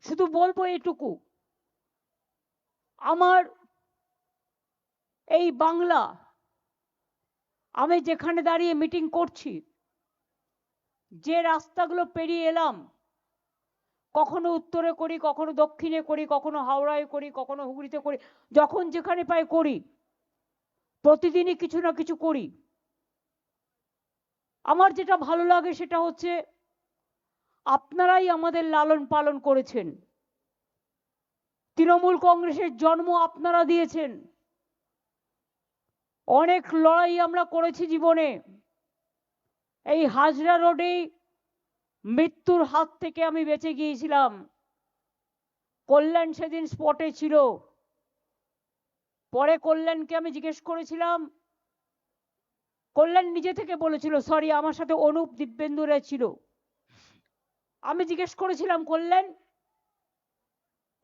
শুধু বলবো এটুকু, আমার এই বাংলা, আমি যেখানে দাঁড়িয়ে মিটিং করছি, যে রাস্তাগুলো পেরিয়ে এলাম, কখনো উত্তরে করি, কখনো দক্ষিণে করি, কখনো হাওড়ায় করি, কখনো হুগলিতে করি, যখন যেখানে পাই করি, প্রতিদিনই কিছু না কিছু করি। আমার যেটা ভালো লাগে সেটা হচ্ছে আপনারাই আমাদের লালন পালন করেছেন, তৃণমূল কংগ্রেসের জন্ম আপনারা দিয়েছেন, অনেক লড়াই আমরা করেছি জীবনে। এই হাজরা রোডেই মৃত্যুর হাত থেকে আমি বেঁচে গিয়েছিলাম। কল্যাণ সেদিন স্পটে ছিল, পরে কল্যাণকে আমি জিজ্ঞেস করেছিলাম, কল্যাণ নিজে থেকে বলেছিল সরি, আমার সাথে অনুপ দিব্যেন্দুরা ছিল। আমি জিজ্ঞেস করেছিলাম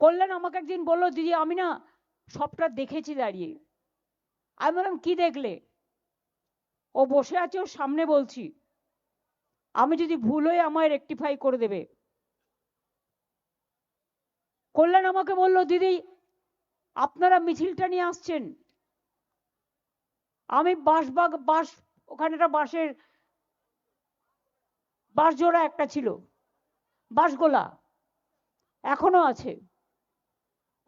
কল্যাণ আমাকে একদিন বললো দিদি আমি না সবটা দেখেছি দাঁড়িয়ে। আমি বললাম কি দেখলে? ও বসে আছে, ওর সামনে বলছি, আমি যদি ভুল হয়ে আমায় রেকটিফাই করে দেবে। কল্যাণ আমাকে বলল দিদি আপনারা মিছিলটা নিয়ে আসছেন, আমি বাঁশ ওখানে একটা বাঁশ জোড়া একটা ছিল, বাঁশগোলা এখনো আছে,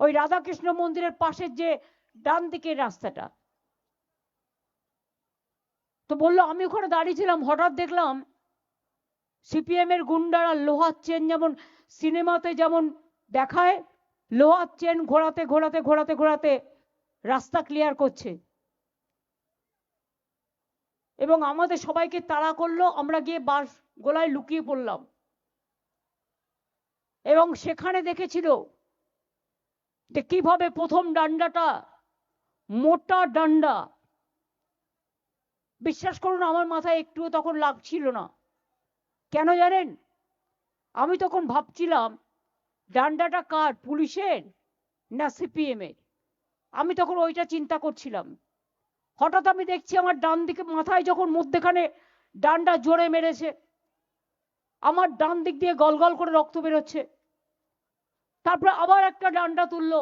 ওই রাধাকৃষ্ণ মন্দিরের পাশের যে ডান দিকের রাস্তাটা। তো বললো আমি ওখানে দাঁড়িয়ে ছিলাম, হঠাৎ দেখলাম সিপিএম এর গুন্ডারা লোহার চেন, যেমন সিনেমাতে যেমন দেখায়, লোহার চেন ঘোরাতে ঘোরাতে ঘোরাতে ঘোরাতে রাস্তা ক্লিয়ার করছে, এবং আমাদের সবাইকে তাড়া করলো। আমরা গিয়ে বাঁশ গোলায় লুকিয়ে পড়লাম, এবং সেখানে দেখেছিল যে কিভাবে প্রথম ডান্ডাটা মোটা ডান্ডা, বিশ্বাস করুন আমার মাথায় একটুও তখন লাগছিল না। কেন জানেন? আমি তখন ভাবছিলাম ডান্ডাটা কার, পুলিশের না সিপিএম এর? আমি তখন ওইটা চিন্তা করছিলাম। হঠাৎ আমি দেখছি আমার ডান দিকে মাথায় যখন মধ্যেখানে ডান্ডা জোরে মেরেছে, আমার ডান দিক দিয়ে গলগল করে রক্ত বেরোচ্ছে। তারপরে আবার একটা ডান্ডা তুললো,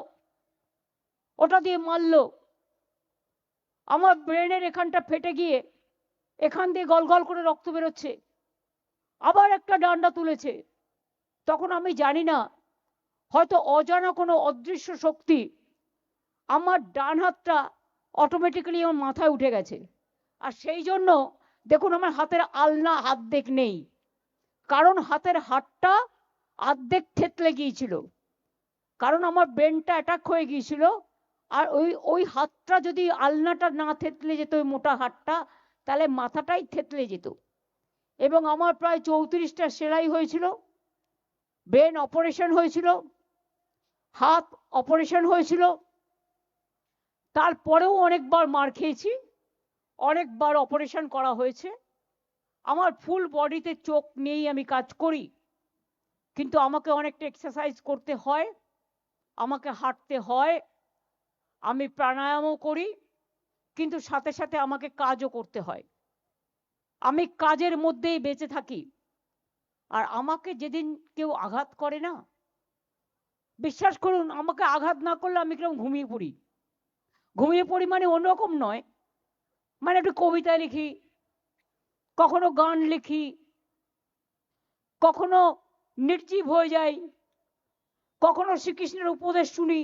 ওটা দিয়ে মারলো, আমার ব্রেনের এখানটা ফেটে গিয়ে এখান দিয়ে গলগল করে রক্ত বেরোচ্ছে। আবার একটা ডান্ডা তুলেছে। তখন আমি জানি না, হয়তো অজানা কোনো অদৃশ্য শক্তি আমার ডান হাতটা অটোমেটিক্যালি আমার মাথায় উঠে গেছে। আর সেই জন্য দেখুন আমার হাতের আলনা অর্ধেক নেই, কারণ হাতের হাতটা অর্ধেক থেতলে গিয়েছিল, কারণ আমার ব্রেনটা অ্যাটাক হয়ে গিয়েছিল। আর ওই হাতটা যদি আলনাটা না থেতলে যেত, ওই মোটা হাতটা, তাহলে মাথাটাই থেতলে যেত। এবং আমার প্রায় 34টা সেলাই হয়েছিল, ব্রেন অপারেশন হয়েছিল, হাত অপারেশন হয়েছিল, তারপরেও অনেকবার মার খেয়েছি, অনেকবার অপারেশন করা হয়েছে। আমার ফুল বডিতে চোখ নেই, আমি কাজ করি, কিন্তু আমাকে অনেকটা এক্সারসাইজ করতে হয়, আমাকে হাঁটতে হয়, আমি প্রাণায়ামও করি, কিন্তু সাথে সাথে আমাকে কাজও করতে হয়। আমি কাজের মধ্যেই বেঁচে থাকি। আর আমাকে যেদিন কেউ আঘাত করে না, বিশ্বাস করুন আমাকে আঘাত না করলে আমি কিরকম ঘুমিয়ে পড়ি। ঘুমিয়ে পড়ি মানে অন্যরকম নয়, মানে একটু কবিতা লিখি, কখনো গান লিখি, কখনো নির্জীব হয়ে যাই, কখনো শ্রীকৃষ্ণের উপদেশ শুনি,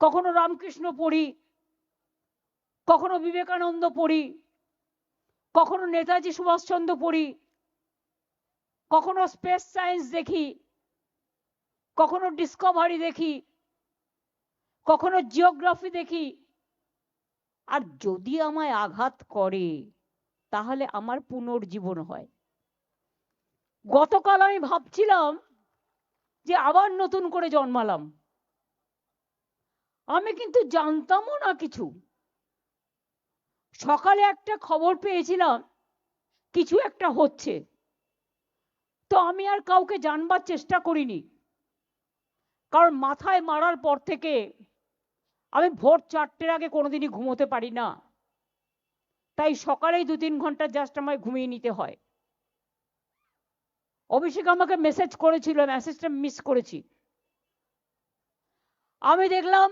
কখনো রামকৃষ্ণ পড়ি, কখনো বিবেকানন্দ পড়ি, কখনো নেতাজি সুভাষচন্দ্র পড়ি, কখনো স্পেস সায়েন্স দেখি, কখনো ডিসকভারি দেখি, কখনো জিওগ্রাফি দেখি। আর যদি আমায় আঘাত করে তাহলে আমার পুনর্জীবন হয়। গতকাল আমি ভাবছিলাম যে আবার নতুন করে জন্মালাম। আমি কিন্তু জানতামও না কিছু। সকালে একটা খবর পেয়েছিলাম কিছু একটা হচ্ছে, তো আমি আর কাউকে জানবার চেষ্টা করিনি, কারণ মাথায় মারার পর থেকে আমি ভোর 4টের আগে কোনোদিনই ঘুমোতে পারি না, তাই সকালেই 2-3 ঘন্টা জাস্ট আমায় ঘুমিয়ে নিতে হয়। অভিষেক আমাকে মেসেজ করেছিল, মেসেজটা মিস করেছি। আমি দেখলাম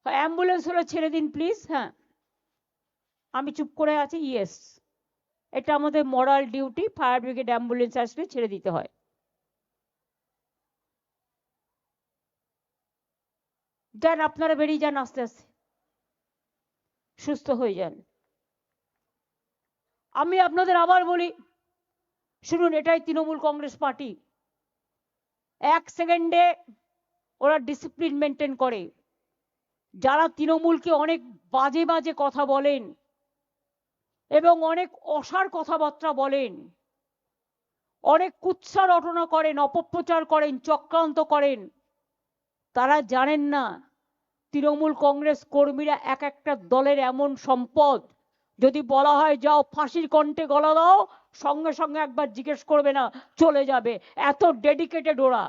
অ্যাম্বুলেন্স হলে ছেড়ে দিন প্লিজ। হ্যাঁ, আমি চুপ করে আছি। ইয়েস, এটা আমাদের মরাল ডিউটি, ফায়ার ব্রিগেড অ্যাম্বুলেন্স আসলে ছেড়ে দিতে হয়। যান, আপনারা বেরিয়ে যান, আস্তে আস্তে সুস্থ হয়ে যান। আমি আপনাদের আবার বলি, শুনুন, এটাই তৃণমূল কংগ্রেস পার্টি। এক সেকেন্ডে ওরা ডিসিপ্লিন মেনটেন করে। যারা তৃণমূলকে অনেক বাজে বাজে কথা বলেন এবং অনেক অসার কথাবার্তা বলেন, অনেক কুৎসা রটনা করেন, অপপ্রচার করেন, চক্রান্ত করেন, তারা জানেন না তৃণমূল কংগ্রেস কর্মীরা এক একটা দলের এমন সম্পদ, যদি বলা হয় যাও ফাঁসির কণ্ঠে গলা দাও, সঙ্গে সঙ্গে একবার জিজ্ঞেস করবে না, চলে যাবে। এত ডেডিকেটেড ওরা।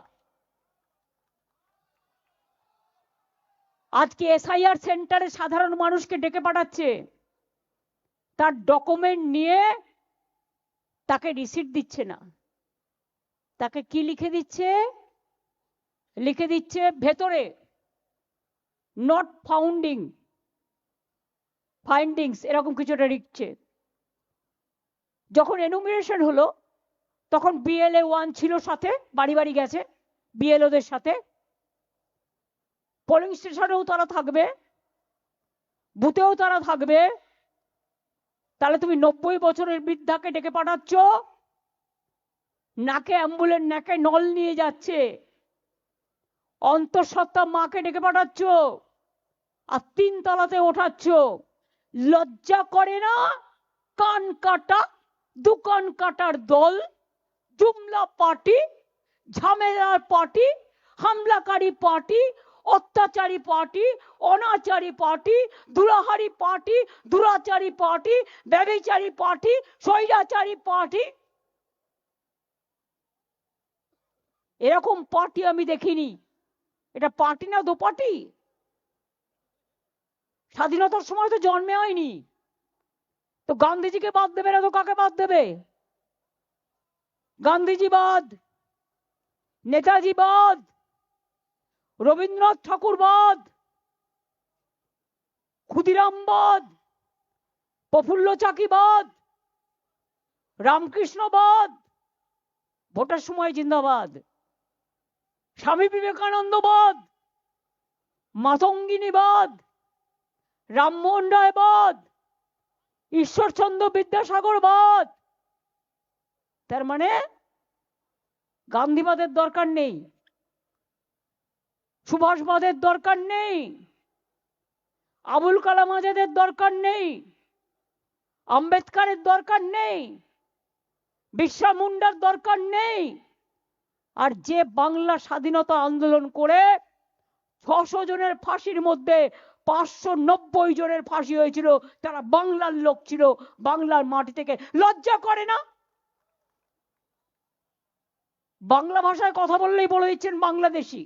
আজকে এসআইআর সেন্টারে সাধারণ মানুষকে ডেকে পাঠাচ্ছে, তার ডকুমেন্ট নিয়ে তাকে রিসিট দিচ্ছে না, তাকে কি লিখে দিচ্ছে? লিখে দিচ্ছে ভেতরে নট ফাইন্ডিংস, এরকম কিছুটা লিখছে। যখন এনুমিনেশন হলো তখন বিএলএ 1 ছিল সাথে, বাড়ি বাড়ি গেছে বিএলওদের সাথে। পোলিং স্টেশনেও তারা থাকবে, বুথেও তারা থাকবে। তাহলে তুমি 90 বছরের বৃদ্ধাকে ডেকে পাঠাচ্ছ, নাকে অ্যাম্বুলেন্স, নাকে নল নিয়ে যাচ্ছে, অন্তঃসত্ত্বা মাকে ডেকে পাঠাচ্ছ, আর 3 তলাতে ওঠাচ্ছ। লজ্জা করে না? কান কাটা, দোকান কাটার দল, জুমলা পার্টি, ঝামেলার পার্টি, হামলাকারী পার্টি, অত্যাচারী পার্টি, অনাচারী পার্টি, দুরাহারি পার্টি, দুরাচারী পার্টি, ব্যভিচারী পার্টি, স্বৈরাচারী পার্টি। এরকম পার্টি আমি দেখিনি। এটা পার্টি না দোপার্টি? স্বাধীনতার সময় তো জন্মে হয়নি, তো গান্ধীজিকে বাদ দেবে না তো কাকে বাদ দেবে? গান্ধীজি বাদ, নেতাজি বাদ, রবীন্দ্রনাথ ঠাকুর বাদ, ক্ষুদিরাম বাদ, প্রফুল্ল চাকি বাদ, রামকৃষ্ণ বাদ, ভোটের সময় জিন্দাবাদ, স্বামী বিবেকানন্দ বাদ, মাতঙ্গিনী বাদ, রামমোহন রায় বাদ, ঈশ্বরচন্দ্র বিদ্যাসাগর বাদ। তার মানে গান্ধীবাদের দরকার নেই, সুভাষবাদের দরকার নেই, আবুল কালাম আজাদের দরকার নেই, আম্বেদকরের দরকার নেই, বিরসা মুন্ডার দরকার নেই। আর যে বাংলা স্বাধীনতা আন্দোলন করে 600 জনের ফাঁসির মধ্যে 590 জনের ফাঁসি হয়েছিল, তারা বাংলার লোক ছিল, বাংলার মাটি থেকে। লজ্জা করে না? বাংলা ভাষায় কথা বললেই বলে দিচ্ছেন বাংলাদেশি।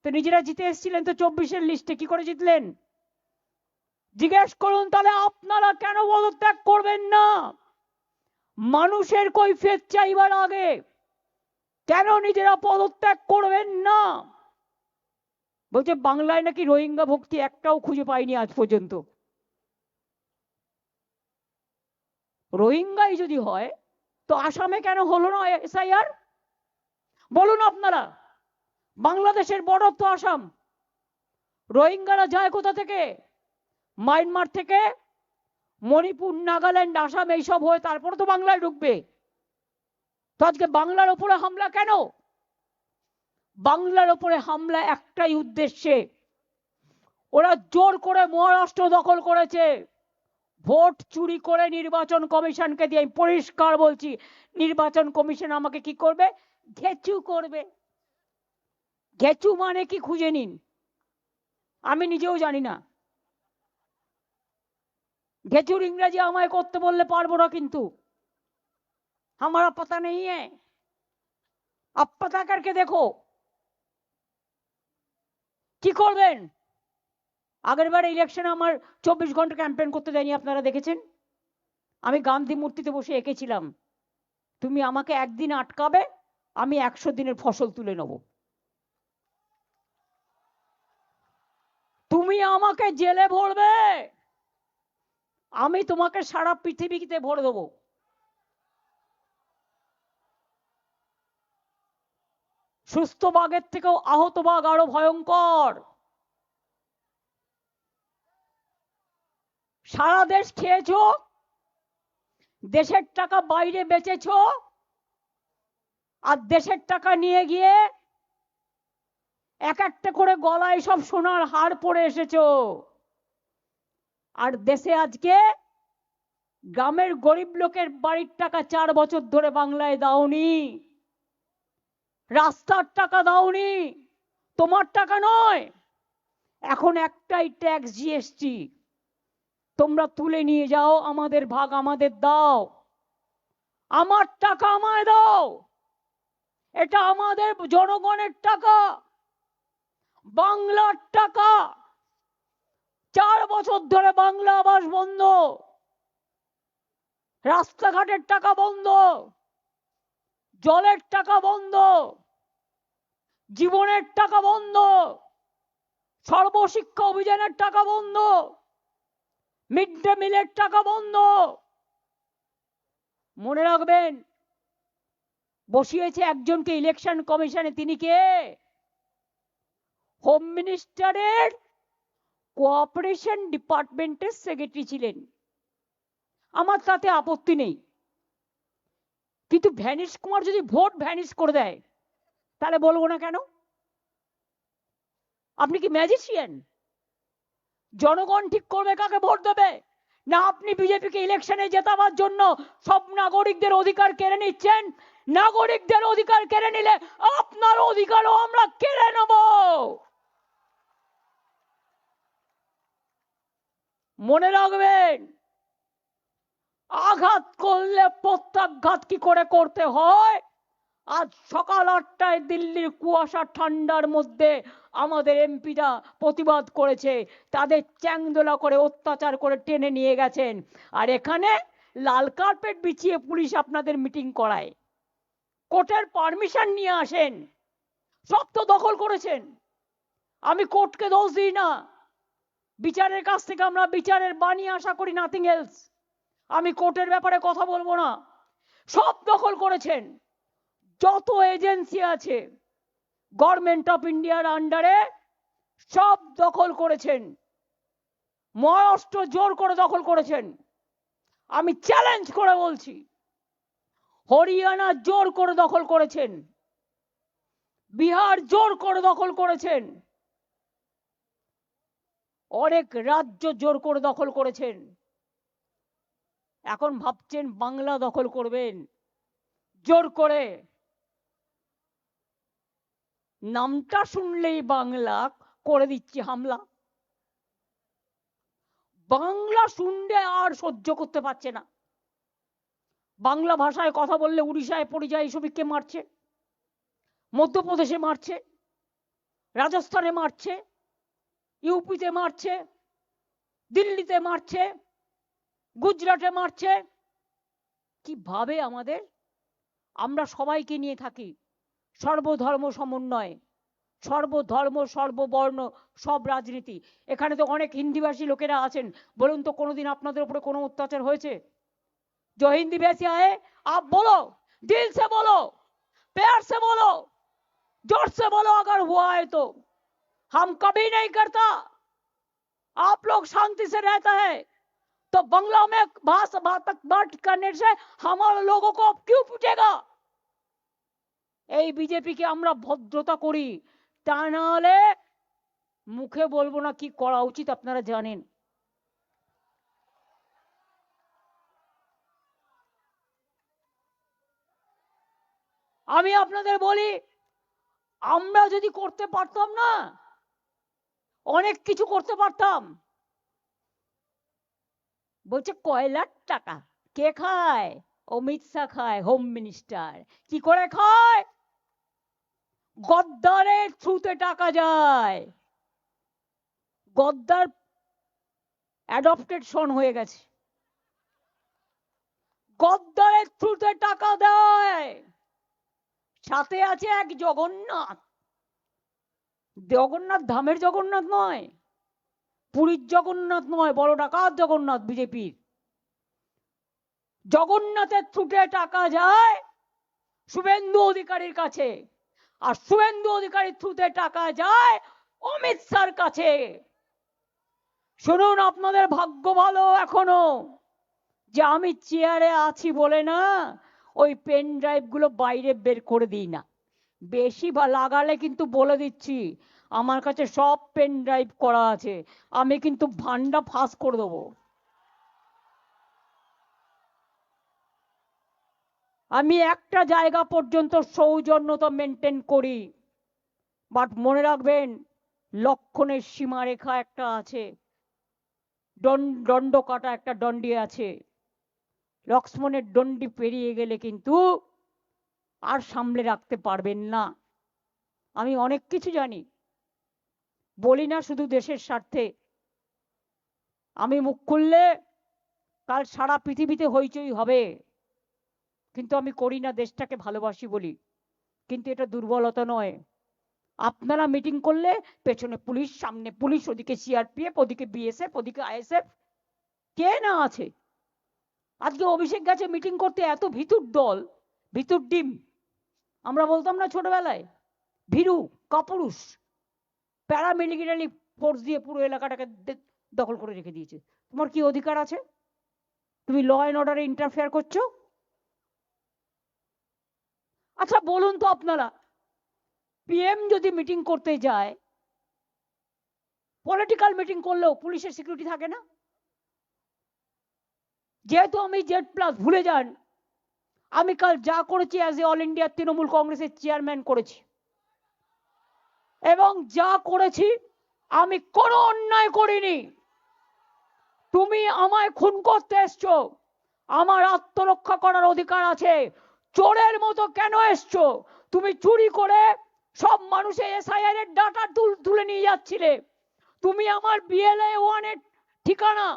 তো নিজেরা জিতে এসেছিলেন তো 24-এর লিস্টে, কি করে জিতলেন? জিজ্ঞেস করুন তাহলে আপনারা কেন পদত্যাগ করবেন না? মানুষের কৈফিয়ত চাইবার আগে কেন নিজেরা পদত্যাগ করবেন না? বলছে বাংলায় নাকি রোহিঙ্গা ভক্তি একটাও খুঁজে পাইনি আজ পর্যন্ত। রোহিঙ্গাই যদি হয় তো আসামে কেন হলো না এসআইআর? বলুন আপনারা। বাংলাদেশের বর্ডার তো আসাম। রোহিঙ্গারা যায় কোথা থেকে? মায়ানমার থেকে, মণিপুর, নাগাল্যান্ড, আসাম এইসব হয়ে তারপরে তো বাংলায় ঢুকবে। তো আজকে বাংলার উপরে হামলা কেন? বাংলার উপরে হামলা একটাই উদ্দেশ্যে, ওরা জোর করে মহারাষ্ট্র দখল করেছে, ভোট চুরি করে নির্বাচন কমিশনকে দিয়ে। পরিষ্কার বলছি, নির্বাচন কমিশন আমাকে কি করবে? ঘেচু করবে। ঘেচু মানে কি খুঁজে নিন, আমি নিজেও জানি না। ঘেচুর ইংরেজি আমায় করতে বললে পারবো না, কিন্তু हमारा पता नहीं है, आप पता करके देखो। কি করবেন? আগের বার ইলেকশনে আমার 24 ঘন্টা ক্যাম্পেইন করতে দেয়নি, আপনারা দেখেছেন। আমি গান্ধী মূর্তিতে বসে এঁকেছিলাম, তুমি আমাকে একদিন আটকাবে, আমি 100 দিনের ফসল তুলে নেব। আমাকে জেলে ভরবে, আমি তোমাকে সারা পৃথিবীতে ভরে দেবো। সুস্থ বাঘের থেকেও আহত বাঘ আরো ভয়ঙ্কর। সারা দেশ খেয়েছো, দেশের টাকা বাইরে বেচেছো, আর দেশের টাকা নিয়ে গিয়ে এক একটা করে গলায় সব সোনার হার পরে এসেছো। আর দেশে আজকে গ্রামের গরিব লোকের বাড়ির টাকা 4 বছর ধরে বাংলায় দাওনি, রাস্তার টাকা দাওনি, তোমার টাকা নয়। এখন একটাই ট্যাক্স, জিএসটি। তোমরা তুলে নিয়ে যাও, আমাদের ভাগ আমাদের দাও, আমার টাকা আমায় দাও। এটা আমাদের জনগণের টাকা, বাংলার টাকা। 4 বছর ধরে বাংলা আবাস বন্ধ, রাস্তাঘাটের টাকা বন্ধ, জলের টাকা বন্ধ, জীবনের টাকা বন্ধ, সর্বশিক্ষা অভিযানের টাকা বন্ধ, মিড ডে মিলের টাকা বন্ধ। মনে রাখবেন, বসিয়েছে একজনকে ইলেকশন কমিশনে। তিনি কে? হোম মিনিস্টারের কোঅপারেশন ডিপার্টমেন্টের সেক্রেটারি ছিলেন। আমার তাতে আপত্তি নেই, কিন্তু ভ্যানিশ কুমার যদি ভোট ভ্যানিশ করে দেয় তাহলে বলবো না কেন? আপনি কি ম্যাজিশিয়ান? জনগণ ঠিক করবে কাকে ভোট দেবে, না আপনি বিজেপিকে ইলেকশনে জেতাবার জন্য সব নাগরিকদের অধিকার কেড়ে নিচ্ছেন? নাগরিকদের অধিকার কেড়ে নিলে আপনার অধিকারও আমরা কেড়ে নেব। মনে রাখবেন, আঘাত করলে প্রত্যাঘাত কি করে করতে হয়। আজ সকাল 8টায় দিল্লির কুয়াশা ঠান্ডার মধ্যে আমাদের এমপিরা প্রতিবাদ করেছে, তাদের চ্যাংদোলা করে অত্যাচার করে টেনে নিয়ে গেছেন। আর এখানে লাল কার্পেট বিছিয়ে পুলিশ আপনাদের মিটিং করায়, কোর্টের পারমিশন নিয়ে আসেন। সব তো দখল করেছেন। আমি কোর্টকে দোষ দিই না, বিচারের কাছ থেকে আমরা বিচারের বাণী আশা করি, নাথিং এলস। আমি কোর্টের ব্যাপারে কথা বলবো না। সব দখল করেছেন, যত এজেন্সি আছে গভর্নমেন্ট অফ ইন্ডিয়ার আন্ডারে সব দখল করেছেন। মহারাষ্ট্র জোর করে দখল করেছেন, আমি চ্যালেঞ্জ করে বলছি। হরিয়ানা জোর করে দখল করেছেন, বিহার জোর করে দখল করেছেন, অনেক রাজ্য জোর করে দখল করেছেন। এখন ভাবছেন বাংলা দখল করবেন জোর করে। নামটা শুনলেই বাংলা করে দিচ্ছি হামলা। বাংলা শুনলে আর সহ্য করতে পারছে না। বাংলা ভাষায় কথা বললে উড়িষ্যায় পরিযায়ী শ্রমিককে মারছে, মধ্যপ্রদেশে মারছে, রাজস্থানে মারছে, ইউপিতে মারছে, দিল্লিতে মারছে, গুজরাটে মারছে। কিভাবে আমাদের, আমরা সবাইকে নিয়ে থাকি, সর্বধর্ম সমন্বয়, সর্বধর্ম সর্ববর্ণ সব রাজনীতি। এখানে তো অনেক হিন্দিভাষী লোকেরা আছেন, বলুন তো কোনোদিন আপনাদের উপরে কোনো অত্যাচার হয়েছে? जो हिंदी वैसे आए आप बोलो, दिल से बोलो, प्यार से बोलो, जोर से बोलो अगर हुआ है तो। हम कभी नहीं करता। आप लोग शांति से रहता है तो बंगला में भाषा बात करने से हमारे लोगों को अब क्यों पूछेगा? এই বিজেপিকে আমরা ভদ্রতা করি, তা না হলে মুখে বলবো না কি করা উচিত আপনারা জানেন। আমি আপনাদের বলি, আমরা যদি করতে পারতাম না, অনেক কিছু করতে পারতাম। বলছে কয়লার টাকা কে খায়? অমিত শাহ খায়, হোম মিনিস্টার। কি করে খায়? গদ্দারের থ্রুতে টাকা যায়। গদ্দার অ্যাডপ্টেড সন হয়ে গেছে, গদ্দারের থ্রুতে টাকা দেয়। সাথে আছে এক জগন্নাথ, জগন্নাথ ধামের জগন্নাথ নয়, পুরীর জগন্নাথ নয়, বড় ডাকাত জগন্নাথ বিজেপির। জগন্নাথের থ্রুতে টাকা যায় শুভেন্দু অধিকারীর কাছে, আর শুভেন্দু অধিকারীর থ্রুতে টাকা যায় অমিত শাহর কাছে। শুনুন, আপনাদের ভাগ্য ভালো এখনো যে আমি চেয়ারে আছি বলে না ওই পেন ড্রাইভ গুলো বাইরে বের করে দিই না। বেশি লাগালে কিন্তু বলে দিচ্ছি, আমার কাছে সব পেন ড্রাইভ করা আছে, আমি কিন্তু ভান্ডা ফাঁস করে দেবো। আমি একটা জায়গা পর্যন্ত সৌজন্যতা মেনটেন করি, বাট মনে রাখবেন লক্ষণের সীমারেখা একটা আছে, দণ্ড কাটা একটা দণ্ডি আছে। লক্ষ্মণের দণ্ডি পেরিয়ে গেলে কিন্তু আর সামলে রাখতে পারবেন না। আমি অনেক কিছু জানি, বলি না শুধু দেশের স্বার্থে। আমি মুখ খুললে কাল সারা পৃথিবীতে হইচই হবে, কিন্তু আমি করি না, দেশটাকে ভালোবাসি বলি। কিন্তু এটা দুর্বলতা নয়। আপনারা মিটিং করলে পেছনে পুলিশ, সামনে পুলিশ, ওদিকে সিআরপিএফ, ওদিকে বিএসএফ, ওদিকে আইএসএফ, কে না আছে। আজকে অভিষেক গেছে মিটিং করতে, এত ভিতুর দল, ভিতুর ডিম। আমরা বলতাম না ছোটবেলায়, ভীরু কাপুরুষ। প্যারামিলিটারি ফোর্স দিয়ে পুরো এলাকাটাকে দখল করে রেখে দিয়েছে। তোমার কি অধিকার আছে? তুমি ল অ্যান্ড অর্ডারে ইন্টারফেয়ার করছো? আচ্ছা বলুন তো আপনারা, পিএম যদি মিটিং করতে যায়, পলিটিক্যাল মিটিং করলেও পুলিশের সিকিউরিটি থাকে না? যেহেতু আমি জেড প্লাস, ভুলে যান আমি কাল যা করেছি as a all India Trinamool কংগ্রেসের চেয়ারম্যান করেছি, এবং যা করেছি আমি কোনো অন্যায় করিনি। তুমি আমায় খুন করতে এসছো, আমার আত্মরক্ষা করার অধিকার আছে। চোরের মতো কেন এসছো? তুমি চুরি করে সব মানুষের এসআইআর এর ডাটা তুলে নিয়ে যাচ্ছিলে। তুমি আমার বিএলএ 1 এর ঠিকানা,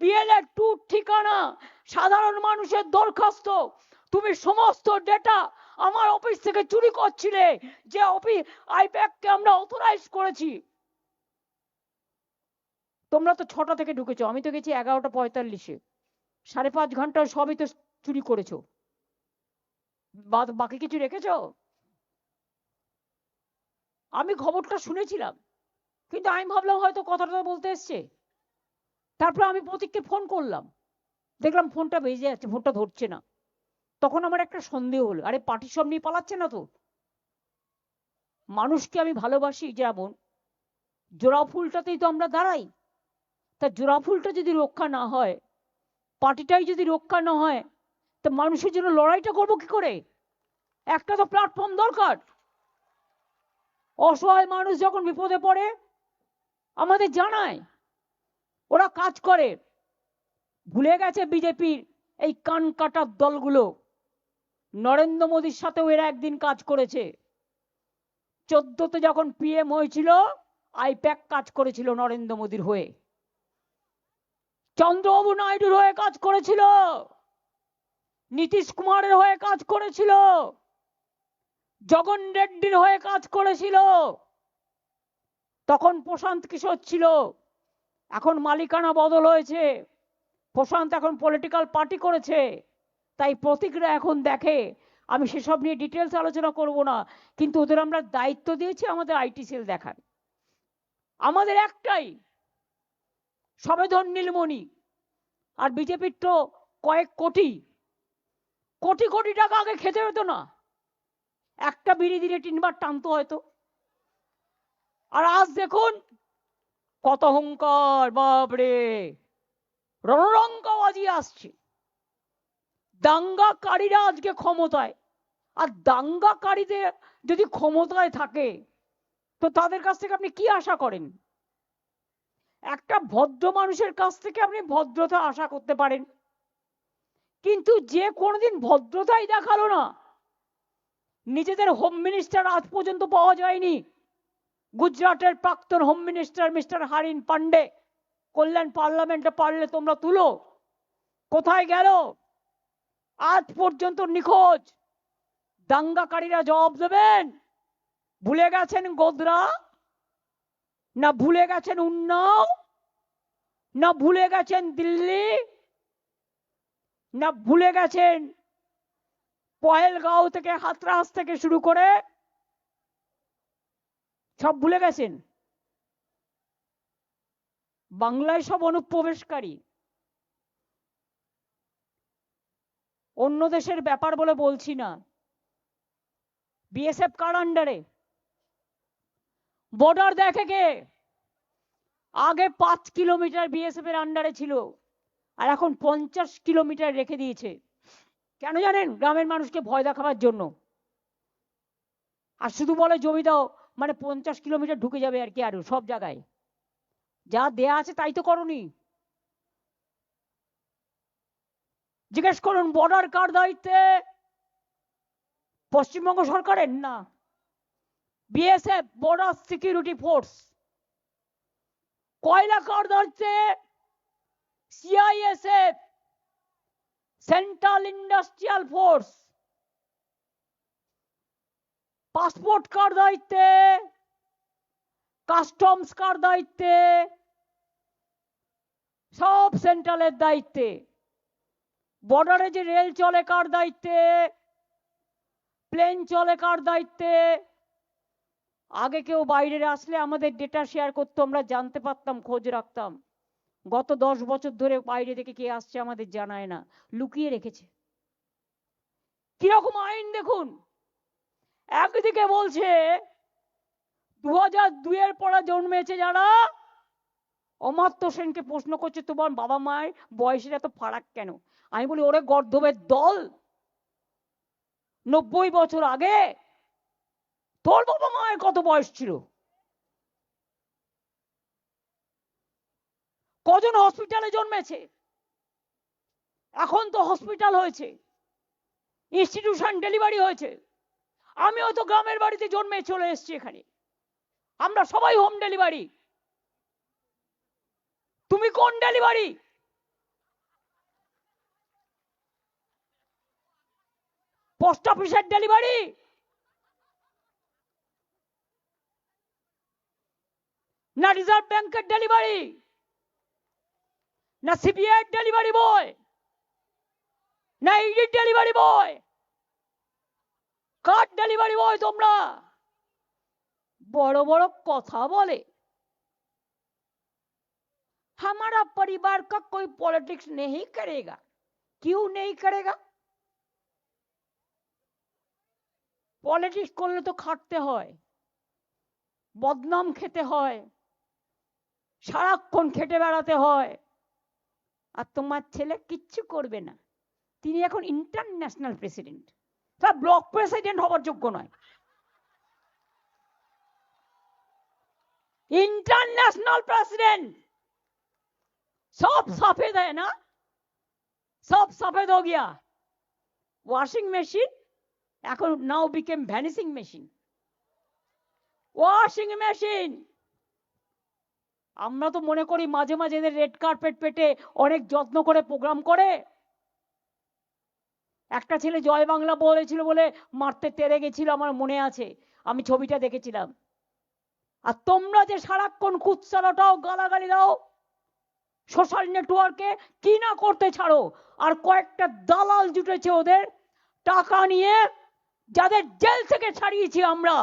বিএলএ 2 ঠিকানা, সাধারণ মানুষের দরখাস্ত, তুমি সমস্ত ডেটা আমার অফিস থেকে চুরি করছিলে, যে অফিস আইপ্যাককে আমরা অথরাইজ করেছি। তোমরা তো 6টা থেকে ঢুকেছো, আমি তো গেছি 11:45-এ। 5.5 ঘন্টা সবই তো চুরি করেছো, বাকি কিছু রেখেছো? আমি খবরটা শুনেছিলাম, কিন্তু আমি ভাবলাম হয়তো কথাটা বলতে এসছে। তারপর আমি প্রতীককে ফোন করলাম, দেখলাম ফোনটা বেজে যাচ্ছে, ফোনটা ধরছে না। তখন আমার একটা সন্দেহ হলো, আরে পার্টি সব নিয়ে পালাচ্ছে না তো? মানুষকে আমি ভালোবাসি যেমন, জোড়া ফুলটাতেই তো আমরা দাঁড়াই। তা জোড়া ফুলটা যদি রক্ষা না হয়, পার্টিটাই যদি রক্ষা না হয়, তো মানুষের জন্য লড়াইটা করবো কি করে? একটা তো প্ল্যাটফর্ম দরকার। অসহায় মানুষ যখন বিপদে পড়ে আমাদের জানায়, ওরা কাজ করে। ভুলে গেছে বিজেপির এই কান কাটার দলগুলো, নরেন্দ্র মোদীর সাথেও এরা একদিন কাজ করেছে। 14তে যখন পিএম হয়েছিল, আইপ্যাক কাজ করেছিল নরেন্দ্র মোদীর হয়ে, চন্দ্রবাবু নাইডুর হয়ে কাজ করেছিল, নীতিশ কুমারের হয়ে কাজ করেছিল, জগন রেড্ডির হয়ে কাজ করেছিল। তখন প্রশান্ত কিশোর ছিল, এখন মালিকানা বদল হয়েছে, প্রশান্ত এখন পলিটিক্যাল পার্টি করেছে। তাই প্রতীকরা এখন দেখে, আমি সেসব নিয়ে ডিটেলস আলোচনা করব না, কিন্তু ওদের আমরা দায়িত্ব দিয়েছি আমাদের আইটি সেল দেখার। আমাদের একটাই সবেধন নীলমণি, আর বিজেপির তো কয়েক কোটি কোটি কোটি টাকা আগে খেতে হতো না, একটা বিড়ি দিনে 3 বার টানতো হয়তো। আর আজ দেখুন কত অহংকার, বাপরে, রণরঙ্কা বাজিয়ে আসছে। দাঙ্গাকারীরা আজকে ক্ষমতায়, আর দাঙ্গাকারীদের যদি ক্ষমতায় থাকে তো তাদের কাছ থেকে আপনি কি আশা করেন? একটা ভদ্র মানুষের কাছ থেকে আপনি ভদ্রতা আশা করতে পারেন, কিন্তু যে কোনোদিন ভদ্রতাই দেখালো না, নিজেদের হোম মিনিস্টার আজ পর্যন্ত পাওয়া যায়নি। গুজরাটের প্রাক্তন হোম মিনিস্টার মিস্টার হারিন পান্ডে, কল্যাণ পার্লামেন্টে পারলে তোমরা তুলো, কোথায় গেল? আজ পর্যন্ত নিখোঁজ। দাঙ্গাকারীরা জবাব দেবেন। ভুলে গেছেন গোধরা, না ভুলে গেছেন উন্নাও, না ভুলে গেছেন দিল্লি, না ভুলে গেছেন পহেলগাঁও থেকে হাতরাস থেকে শুরু করে সব ভুলে গেছেন। বাংলায় সব অনুপ্রবেশকারী। অন্য দেশের ব্যাপার বলে বলছি না। বিএসএফ কার আন্ডারে? বর্ডার দেখে কে? আগে 5 কিলোমিটার বিএসএফ এর আন্ডারে ছিল, আর এখন 50 কিলোমিটার রেখে দিয়েছে। কেন জানেন? গ্রামের মানুষকে ভয় দেখাবার জন্য। আর শুধু বলে জমি দাও, মানে 50 কিলোমিটার ঢুকে যাবে আর কি, আরো সব জায়গায় যা দেয়া আছে তাই তো করনি। জিজ্ঞেস করুন বর্ডার কার দায়িত্বে? পশ্চিমবঙ্গ সরকারের না, বিএসএফ বর্ডার সিকিউরিটি ফোর্স। কয়লা কার দায়িত্বে? CISF central industrial force. Passport কার দায়িত্বে? কাস্টমস কার দায়িত্বে? সব সেন্ট্রালের দায়িত্বে। বর্ডারে যে রেল চলে কার দায়িত্বে? প্লেন চলে কার দায়িত্বে? আগে কেউ বাইরে আসলে আমাদের ডেটা শেয়ার করতো, আমরা জানতে পারতাম, খোঁজ রাখতাম। গত 10 বছর ধরে বাইরে থেকে কে আসছে আমাদের জানায় না, লুকিয়ে রেখেছে। কিরকম আইন দেখুন। একদিকে বলছে 2002 এর পরে জন্মেছে যারা, অমর্ত্য সেনকে প্রশ্ন করছে তোমার বাবা মায়ের বয়সের এত ফারাক কেন? আমি বলি ওরে গর্ধবের দল, 90 বছর আগে তোর বাবা মায়ের কত বয়স ছিল? কজন হসপিটালে জন্মেছে? এখন তো হসপিটাল হয়েছে, ইনস্টিটিউশন ডেলিভারি হয়েছে। আমিও তো গ্রামের বাড়িতে জন্মে চলে এসেছি এখানে, আমরা সবাই হোম ডেলিভারি। তুমি কোন ডেলিভারি? পোস্ট অফিসের ডেলিভারি, না রিজার্ভ ব্যাংকের ডেলিভারি, না সিবিআই ডেলিভারি বয়, না ইডি ডেলিভারি বয়? কার ডেলিভারি বয় তোমরা? বড় বড় কথা বলে। हमारा परिवार का कोई पॉलिटिक्स नहीं करेगा। क्यों नहीं करेगा? পলিটিক্স করলে তো খাটতে হয়, বদনাম খেতে হয়, সারাক্ষণ খেটে বেড়াতে হয়। আর তোমার ছেলে কিচ্ছু করবে না, তিনি এখন ইন্টারন্যাশনাল প্রেসিডেন্ট, তার ব্লক প্রেসিডেন্ট হবার যোগ্য নয়। International president. सब सफेद है ना, सब सफेद हो गया। वॉशिंग मशीन এখন now become vanishing machine. Washing machine. আমরা তো মনে করি মাঝে মাঝে এদের রেড কার্পেট পেটে অনেক যত্ন করে প্রোগ্রাম করে। একটা ছেলে জয় বাংলা বলেছিল বলে মারতে তেড়ে গেছিল, আমার মনে আছে, আমি ছবিটা দেখেছিলাম। আর তোমরা যে সারাক্ষণ কুৎসালাটাও গালাগালি দাও সোশ্যাল নেটওয়ার্কে, কি না করতে ছাড়ো। আর কয়েকটা দালাল জুটেছে ওদের টাকা নিয়ে, যাদের জেল থেকে ছাড়িয়েছি আমরা,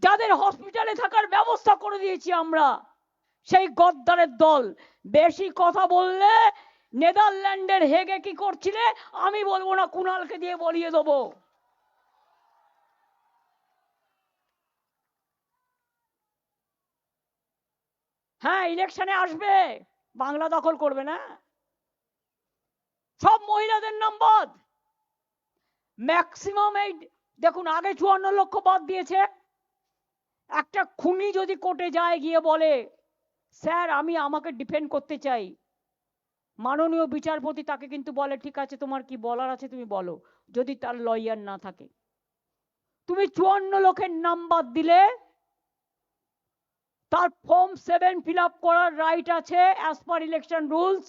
যাদের হসপিটালে থাকার ব্যবস্থা করে দিয়েছি আমরা, সেই গদ্দারের দল। বেশি কথা বললে নেদারল্যান্ডের হেগে কি করছিলে আমি বলবো না, কুণালকে দিয়ে বলিয়ে দেবো। হ্যাঁ, ইলেকশনে আসবে, বাংলা দখল করবে না। সব মহিলাদের নাম বাদ, ম্যাক্সিমাম। এই দেখুন, আগে 54 লক্ষ বাদ দিয়েছে। একটা খুনি যদি কোর্টে যায়, গিয়ে বলে স্যার আমি আমাকে ডিফেন্ড করতে চাই, মাননীয় বিচারপতি তাকে কিন্তু বলে ঠিক আছে তোমার কি বলার আছে তুমি বলো, যদি তার লয়ার না থাকে। তুমি 54 লক্ষের নাম বাদ দিলে তার ফর্ম 7 ফিল আপ করার রাইট আছে as per election rules,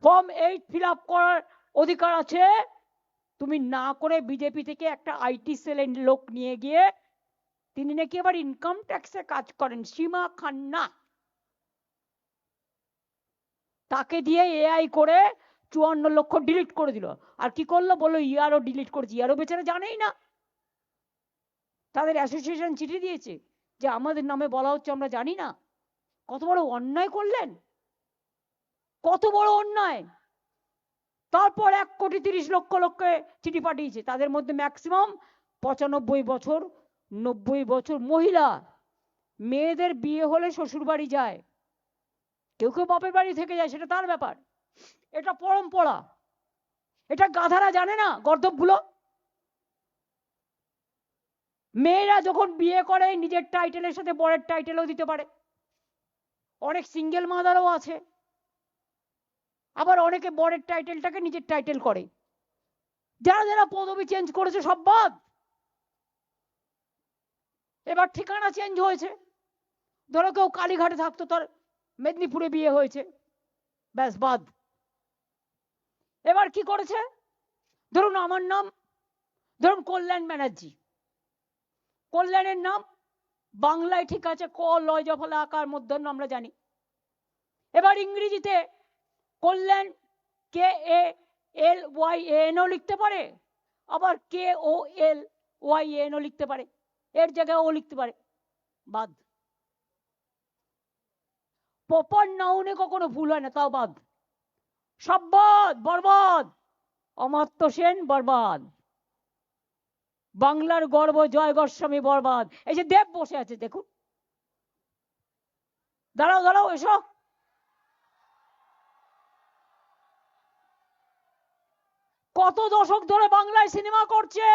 form 8 fill up করার অধিকার আছে। তুমি না করে বিজেপি থেকে একটা আইটি সেলের লোক নিয়ে গিয়ে, তিনি নাকি আবার ইনকাম ট্যাক্সে কাজ করেন, সীমা খান্না, তাকে দিয়ে এআই করে 54 লক্ষ ডিলিট করে দিল। আর কি করলো? বললো ইয়ারও ডিলিট করেছি। ইয়ারও বেচারা জানেই না, তাদের অ্যাসোসিয়েশন চিঠি দিয়েছে যে আমাদের নামে বলা হচ্ছে, আমরা জানি না। কত বড় অন্যায় করলেন, কত বড় অন্যায়। তারপর 1,30,00,000 চিঠি পাঠিয়েছে, তাদের মধ্যে ম্যাক্সিমাম 95 বছর 90 বছর মহিলা। মেয়েদের বিয়ে হলে শ্বশুর বাড়ি যায়, কেউ কেউ বাপের বাড়ি থেকে যায়, সেটা তার ব্যাপার। এটা পরম্পরা, এটা গাধারা জানে না, গর্দভগুলো। মেয়েরা যখন বিয়ে করে নিজের টাইটেলের সাথে বরের টাইটেলও দিতে পারে। অনেক সিঙ্গেল মাদারও আছে, আবার অনেকে বরের টাইটেলটাকে নিজের টাইটেল করে। যারা যারা পদবি চেঞ্জ করেছে সব বাদ। এবার ঠিকানা চেঞ্জ হয়েছে, ধরো কেউ কালীঘাটে থাকতো, তার মেদিনীপুরে বিয়ে হয়েছে, ব্যাস বাদ। এবার কি করেছে? ধরুন আমার নাম, ধরুন কল্যাণ ব্যানার্জি, কল্যাণের নাম বাংলায় ঠিক আছে, ক লয় জফলা আকার মধ্যাহ্ন আমরা জানি। এবার ইংরেজিতে কল্যাণ কে এ এল ওয়াই এনও লিখতে পারে, আবার কে ও এল ওয়াই এনও লিখতে পারে, এর জায়গায় ও লিখতে পারে, বাদ। প্রপার নাউনে কখনো ভুল হয় না, তাও বাদ, সব বাদ, বরবাদ। অমাত্য সেন বরবাদ, বাংলার গর্ব জয় গোস্বামী বরবাদ। এই যে দেব বসে আছে দেখুন, দাঁড়াও দাঁড়াও এসো। কত দশক ধরে বাংলায় সিনেমা করছে,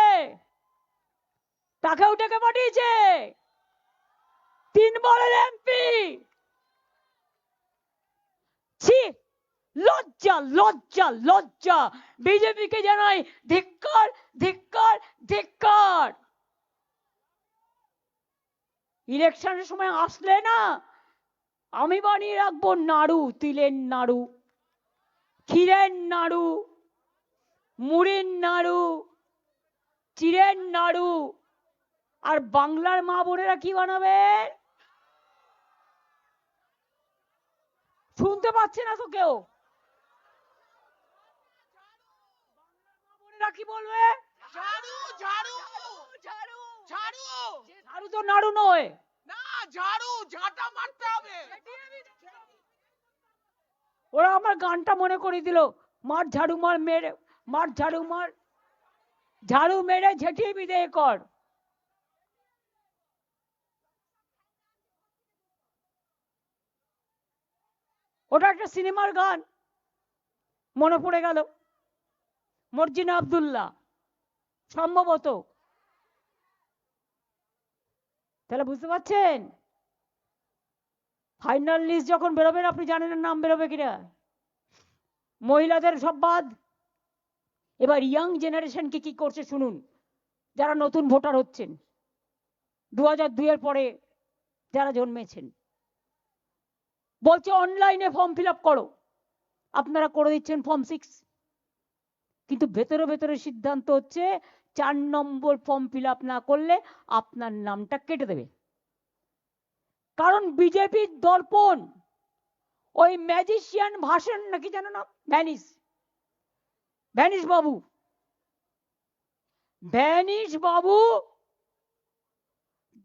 তাকেও ডেকে পাঠিয়েছে, 3 বারের এমপি। ছি, লজ্জা লজ্জা লজ্জা। বিজেপিকে জানাই ধিক্কার ধিক্কার ধিক্কার। ইলেকশনের সময় আসলে না, আমি বানিয়ে রাখবো নাড়ু, তিলের নাড়ু, ক্ষীরের নাড়ু, মুড়ির নাড়ু, চিড়ের নাড়ু। আর বাংলার মা বোনেরা কি বানাবে? শুনতে পাচ্ছে না তো কেউ? বোনেরা কি বলবে? ঝাড়ু ঝাড়ু ঝাড়ু ঝাড়ু ঝাড়ু তো নাড়ু নয়, না, ঝাড়ু ঝাঁটা মারতে হবে। ওরা আমার গানটা মনে করে দিল, মার ঝাড়ু মার মেরে, মার ঝাড়ু মার, ঝাড়ু মেরে ঝেঁটিয়ে বিদেয় কর। ওটা একটা সিনেমার গান, মনে পড়ে গেল, মর্জিনা আব্দুল্লাহ সম্ভবত। তাহলে বুঝতে পারছেন, ফাইনাল লিস্ট যখন বেরোবেন, আপনি জানেন নাম বেরোবে কিনা। মহিলাদের সব বাদ। এবার ইয়াং জেনারেশনকে কি করছে শুনুন, যারা নতুন ভোটার হচ্ছেন, 2002 এর পরে যারা জন্মেছেন, বলছে অনলাইনে ফর্ম ফিল আপ করো। আপনারা করে দিচ্ছেন ফর্ম 6, কিন্তু ভেতরে ভেতরে সিদ্ধান্ত হচ্ছে 4 নম্বর ফর্ম ফিল আপ না করলে আপনার নামটা কেটে দেবে। কারণ বিজেপির দর্পণ, ওই ম্যাজিশিয়ান ভাষণ নাকি জানো না, ভ্যানিশ, ভ্যানিশ বাবু, ভ্যানিশ বাবু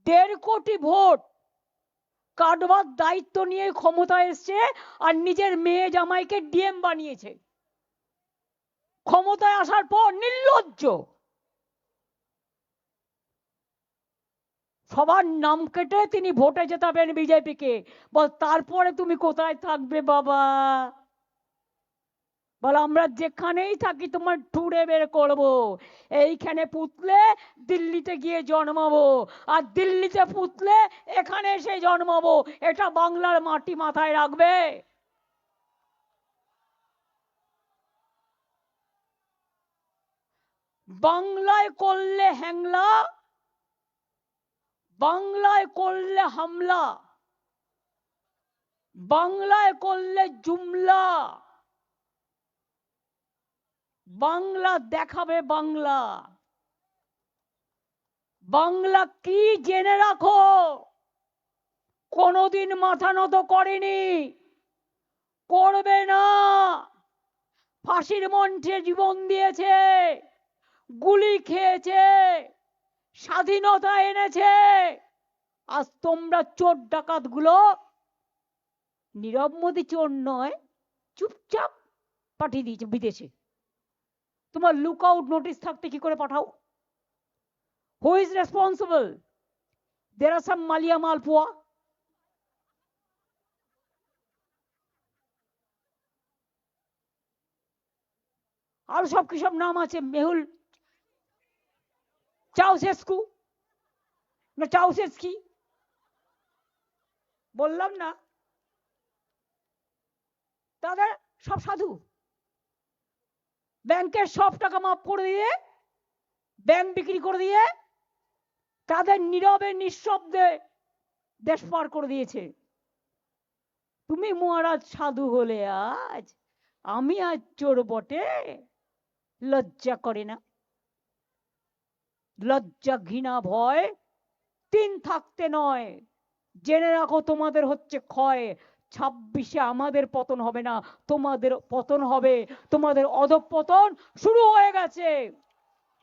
1.5 কোটি ভোট কাটবার দায়িত্ব নিয়ে ক্ষমতায় এসছে, আর নিজের মেয়ে জামাইকে ডিএম বানিয়েছে। ক্ষমতায় আসার পর নির্লজ্জ, সবার নাম কেটে তিনি ভোটে জেতাবেন বিজেপিকে। বল তারপরে তুমি কোথায় থাকবে বাবা? বল আমরা যেখানেই থাকি তোমার ঠুড়ে বের করবো। এইখানে পুতলে দিল্লিতে গিয়ে জন্মাবো, আর দিল্লিতে পুতলে এখানে এসে জন্মাবো। এটা বাংলার মাটি, মাথায় রাখবে। বাংলায় করলে হ্যাংলা, বাংলায় করলে হামলা, বাংলায় করলে জুমলা, বাংলা দেখাবে বাংলা। বাংলা কি জেনে রাখো, কোনোদিন মাথা নত করেনি। করবে না। ফাঁসির মঞ্চে জীবন দিয়েছে, গুলি খেয়েছে, স্বাধীনতা এনেছে। আজ তোমরা চোর ডাকাত গুলো নীরব মোদী চোর নয়, চুপচাপ পাঠিয়ে দিয়েছে বিদেশে। তোমার লুক আউট নোটিশ থাকতে কি করে পাঠাও? Who is responsible? There are some Mallya মালপোয়া। আর সব কি সব নাম আছে, মেহুল চাউসেস্কু না চাউসেস্কি, বললাম না? তাদের সব সাধু, ব্যাংকের সব টাকা মাফ করে দিয়ে, ব্যাংক বিক্রি করে দিয়ে তাদের নীরবে নিঃশব্দে দেশ পার করে দিয়েছে। তুমি মহারাজ সাধু হলে আজ আমি আজ চোর বটে, লজ্জা করে না? লজ্জা ঘৃণা ভয় তিন থাকতে নয়, জেনে রাখো তোমাদের হচ্ছে ক্ষয়। 26-এ আমাদের পতন হবে না, তোমাদের পতন হবে। তোমাদের অধঃপতন শুরু হয়ে গেছে।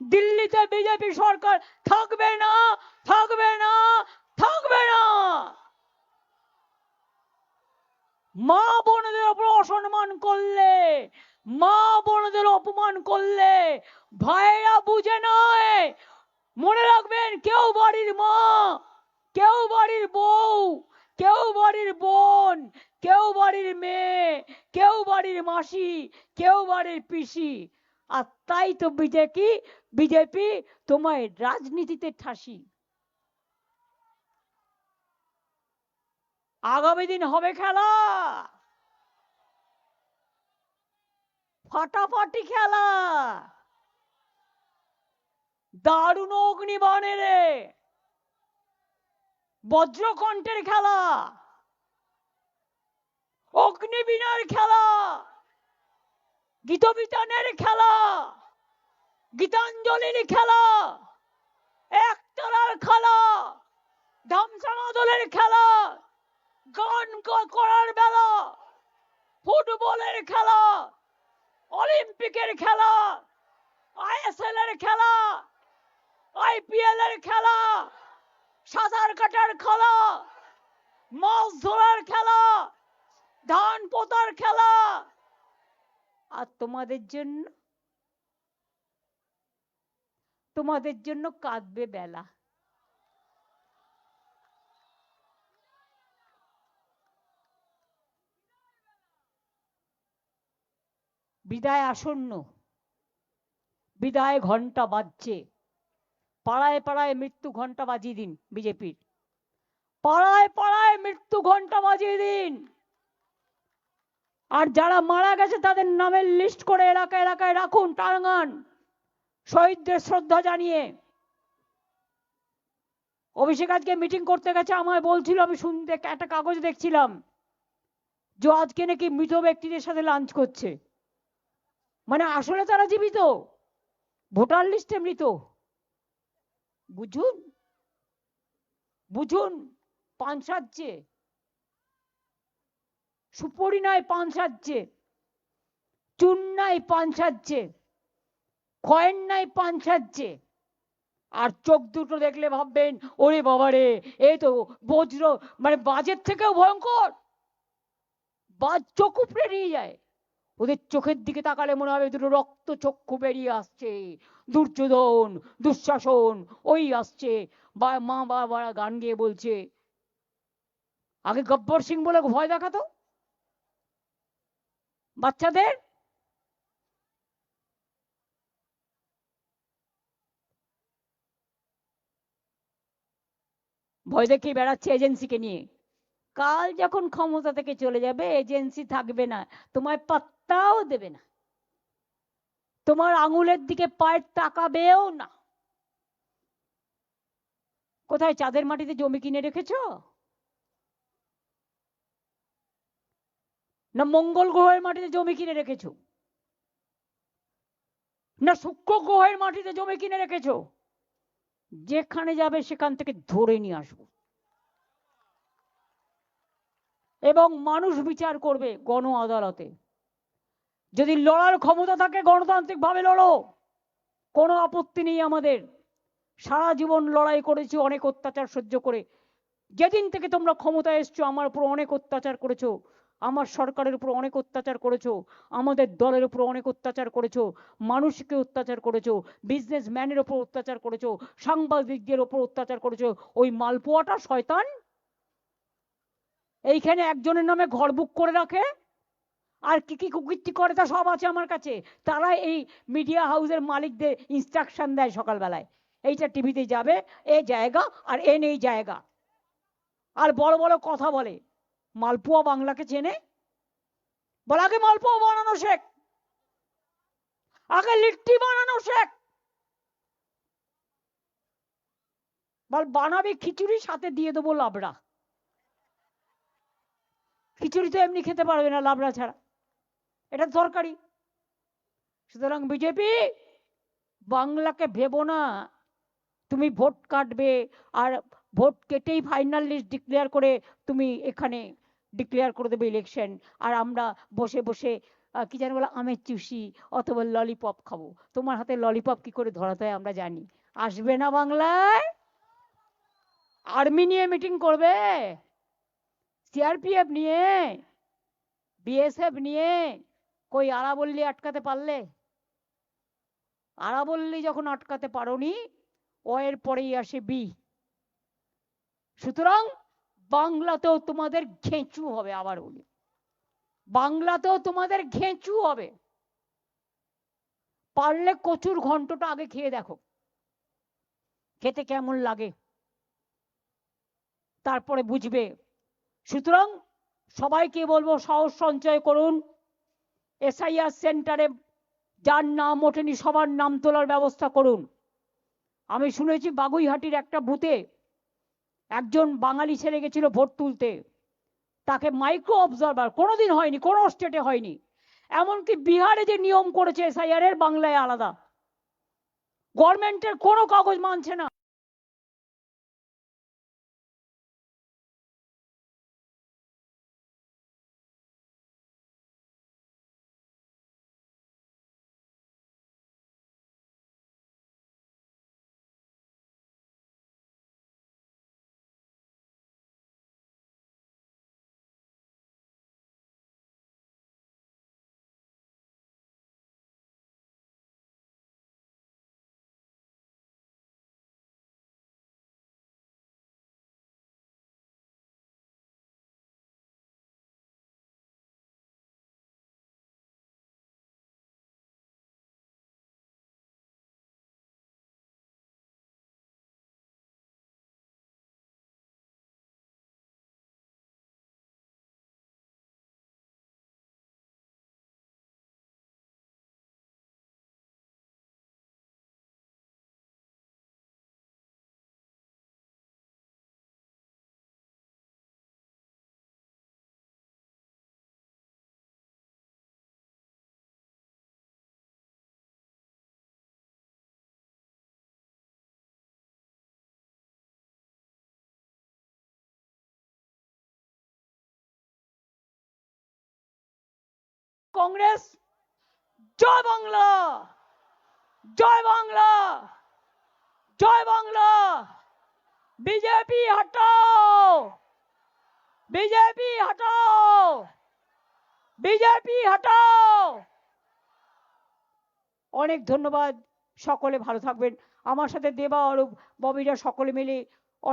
দিল্লিতে বিজেপি সরকার থাকবে না, থাকবে না, থাকবে না। মা বোনদের উপর অসম্মান করলে, মা বোনদের অপমান করলে ভাইরা বুঝে নয়। মনে রাখবেন, কেউ বাড়ির মা, কেউ বাড়ির বউ, কেউ বাড়ির বোন, কেউ বাড়ির মেয়ে, কেউ বাড়ির মাসি, কেউ বাড়ির পিসি। আর তাই তো বিজেপি তোমায় রাজনীতিতে ঠাসি। আগামী দিন হবে খেলা, ফাটাফাটি খেলা, দারুণ অগ্নিবাণের বজ্রকণ্ঠের খেলা, অগ্নিবীণার খেলা, গীতবিতানের খেলা, গীতাঞ্জলির খেলা, একতারার খেলা, ধামসামাদলের খেলা, গান করার বেলা, ফুটবলের খেলা, অলিম্পিকের খেলা, আইএসএল এর খেলা, আইপিএল এর খেলা, সাঁতার কাটার খেলা, মাছ ধরার খেলা, ধান পোতার খেলা। আর তোমাদের জন্য কাঁদবে বেলা। বিদায় আসন্ন, বিদায় ঘন্টা বাজছে। পাড়ায় পাড়ায় মৃত্যু ঘন্টা বাজিয়ে দিন বিজেপির, পাড়ায় পাড়ায় মৃত্যু ঘন্টা বাজিয়ে দিন। আর যারা মারা গেছে তাদের নামের লিস্ট করে এলাকায় এলাকায় রাখুন, টাঙ্গান, শহীদদের শ্রদ্ধা জানিয়ে। অভিষেক আজকে মিটিং করতে গেছে, আমায় বলছিল, আমি শুনতে একটা কাগজ দেখছিলাম যে আজকে নাকি মৃত ব্যক্তিদের সাথে লাঞ্চ করছে। মানে আসলে তারা জীবিত, ভোটার লিস্টে মৃত। বুঝুন, বুঝুন, পান সাজছে, সুপরি নাই পান সাজছে, চুন নাই পান সাজছে, কয়েন নাই পান সাজছে। আর চোখ দুটো দেখলে ভাববেন, ওরে বাবারে, এই তো বজ্র, মানে বাজের থেকেও ভয়ঙ্কর। বাজ চোখ উপড়ে নিয়ে যায়। ওদের চোখের দিকে তাকালে মনে হবে দুটো রক্ত চক্ষু বেরিয়ে আসছে। দুর্যোধন, দুঃশাসন ওই আসছে। বা মা বাবারা গান গেয়ে বলছে, আগে গব্বর সিং বলে ভয় দেখাতো বাচ্চাদের। ভয় দেখিয়ে বেড়াচ্ছে এজেন্সিকে নিয়ে। কাল যখন ক্ষমতা থেকে চলে যাবে, এজেন্সি থাকবে না, তোমায় পাত্তাও দেবে না, তোমার আঙুলের দিকে পায়ের তাকাবেও না। কোথায় চাঁদের মাটিতে জমি কিনে রেখেছ? না মঙ্গল গ্রহের মাটিতে জমি কিনে রেখেছ? না শুক্র গ্রহের মাটিতে জমি কিনে রেখেছ? যেখানে যাবে সেখান থেকে ধরে নিয়ে আসবো। এবং মানুষ বিচার করবে গণ আদালতে। যদি লড়ার ক্ষমতা থাকে গণতান্ত্রিকভাবে লড়ো, কোনো আপত্তি নেই আমাদের। সারা জীবন লড়াই করেছি অনেক অত্যাচার সহ্য করে। যেদিন থেকে তোমরা ক্ষমতায় এসছো আমার উপর অনেক অত্যাচার করেছো, আমার সরকারের উপর অনেক অত্যাচার করেছো, আমাদের দলের উপর অনেক অত্যাচার করেছো, মানুষকে অত্যাচার করেছো, বিজনেসম্যানের উপর অত্যাচার করেছো, সাংবাদিকদের উপর অত্যাচার করেছো। ওই মালপোয়াটা শয়তান এইখানে একজনের নামে ঘর বুক করে রাখে, আর কি কি কুকীর্তি করে তা সব আছে আমার কাছে। তারা এই মিডিয়া হাউসের মালিকদের ইনস্ট্রাকশন দেয় সকালবেলায়, এইটা টিভিতে যাবে, এ জায়গা আর এ নেই জায়গা, আর বড় বড় কথা বলে। মালপোয়া বাংলাকে চেনে? বল আগে মালপোয়া বানানো শেখ, আগে লিট্টি বানানো শেখ। বল বানাবে খিচুড়ি, সাথে দিয়ে দেবো লাবড়া। খিচুড়ি তো এমনি খেতে পারবে না লাবড়া ছাড়া, এটা তরকারি। সুতরাং বিজেপি, বাংলাকে ভেবো না তুমি ভোট কাটবে আর ভোট কেটেই ফাইনাল লিস্ট ডিক্লেয়ার করে তুমি এখানে ডিক্লেয়ার করে দেবে ইলেকশন, আর আমরা বসে বসে কি জানি বলে আমের চুষি অথবা ললিপপ খাবো। তোমার হাতে ললিপপ কি করে ধরাতে হয় আমরা জানি। আসবে না বাংলায়, আর্মি নিয়ে মিটিং করবে, সিআরপিএফ নিয়ে, বিএসএফ নিয়ে। কই আরাবল্লী আটকাতে পারলে? আরাবল্লী যখন আটকাতে পারোনি, ও এর পরেই আসে বি। সুতরাং বাংলাতেও তোমাদের ঘেঁচু হবে, আবার বলি বাংলাতেও তোমাদের ঘেঁচু হবে। পারলে কচুর ঘন্টটা আগে খেয়ে দেখো, খেতে কেমন লাগে, তারপরে বুঝবে। সুতরাং সবাইকে বলবো সাহস সঞ্চয় করুন। এসআইআর সেন্টারে যার নাম ওঠেনি সবার নাম তোলার ব্যবস্থা করুন। আমি শুনেছি বাগুইহাটির একটা বুথে একজন বাঙালি ছেলে গেছিল ভোট তুলতে, তাকে মাইক্রো অবজারভার, কোনোদিন হয়নি, কোনো স্টেটে হয়নি। এমনকি বিহারে যে নিয়ম করেছে এসআইআর এর, বাংলায় আলাদা। গভর্নমেন্টের কোনো কাগজ মানছে না। কংগ্রেস জয় বাংলা, জয় বাংলা, জয় বাংলা। বিজেপি হটাও, বিজেপি হটাও, বিজেপি হটাও। অনেক ধন্যবাদ, সকলে ভালো থাকবেন। আমার সাথে দেবা, অরূপ, ববিরা সকলে মিলে